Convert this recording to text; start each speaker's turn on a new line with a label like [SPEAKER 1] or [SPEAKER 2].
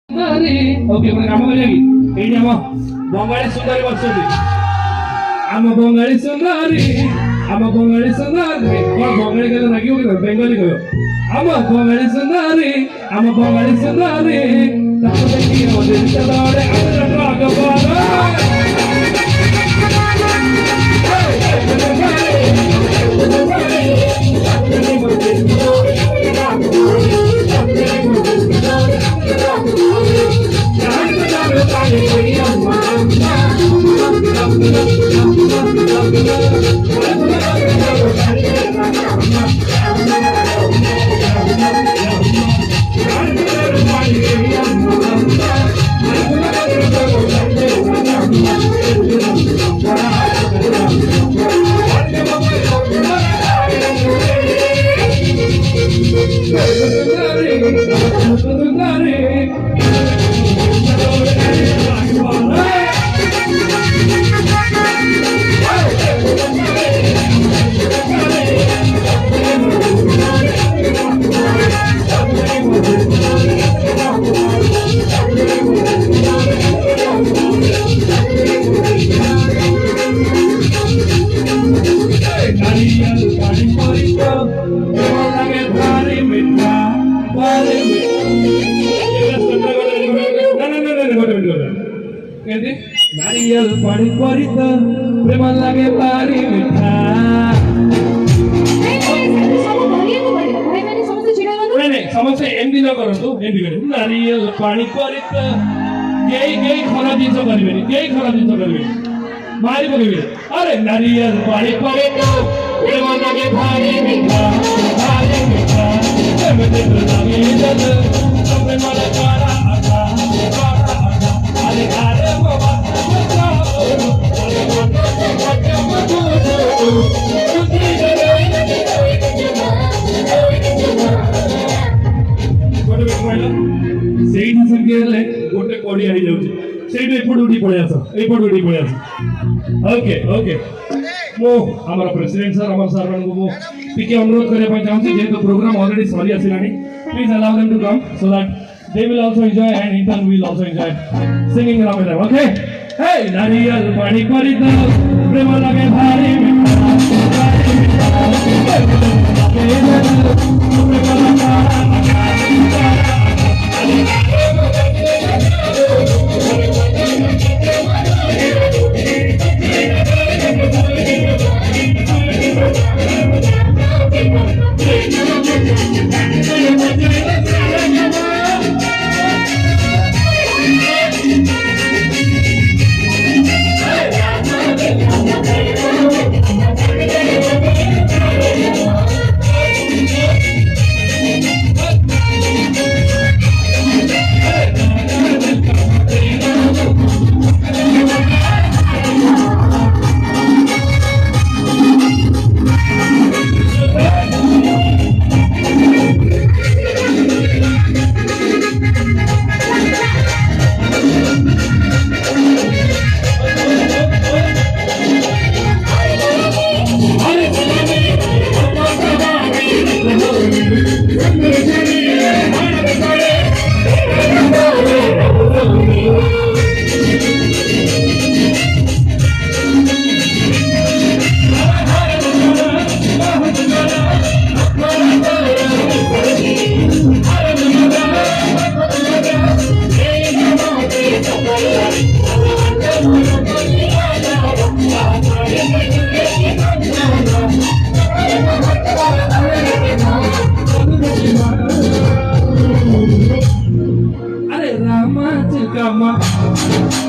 [SPEAKER 1] okay पुଣି କାମ କରିବା କି ଏଇଠି ଆମ ବଙ୍ଗାଳୀ ସୁନ୍ଦରୀ ବସିଛନ୍ତି ଆମ ବଙ୍ଗାଳୀ ସୁନ୍ଦରୀ କଣ ବଙ୍ଗାଳୀ କହିଲେ ଲାଗିବ କି ବେଙ୍ଗଲୀ କହିବ ଆମ ବଙ୍ଗାଳୀ ସୁନ୍ଦରୀ ତାକୁ ଦେଖି ଦଳେ नारियल पानी परित प्रेम लागे भारी मिठा समस्या एमती नगरନ୍ତୁ एमती गरे नारियल पानी परित केही खराब जिनिस गरिबेनी मारि पकेबे अरे नारियल पानी परित प्रेम लागे भारी मिठा एमते लागे जल प्रेम लागे आधा अरे अरे बाबा ସେଇଠି ସେମିତି ହେଲେ ଗୋଟେ ପଡ଼ିଆ ହେଇଯାଉଛି ସେଇଠୁ ଏପଟୁ ଉଠି ପଳେଇ ଆସ ଓକେ ମୁଁ ଆମର ପ୍ରେସିଡେଣ୍ଟ ସାର୍ ଆମର ସାର୍ ମାନଙ୍କୁ ମୁଁ ଟିକେ ଅନୁରୋଧ କରିବା ପାଇଁ ଚାହୁଁଛି ଯେହେତୁ ପ୍ରୋଗ୍ରାମ ଅଲରେଡି ସରି ଆସିଲାଣି please allow them to come so that they will also enjoy and in turn we will also enjoy singing along with them okay hey nariyal pani parita prema lage bhari mita Rama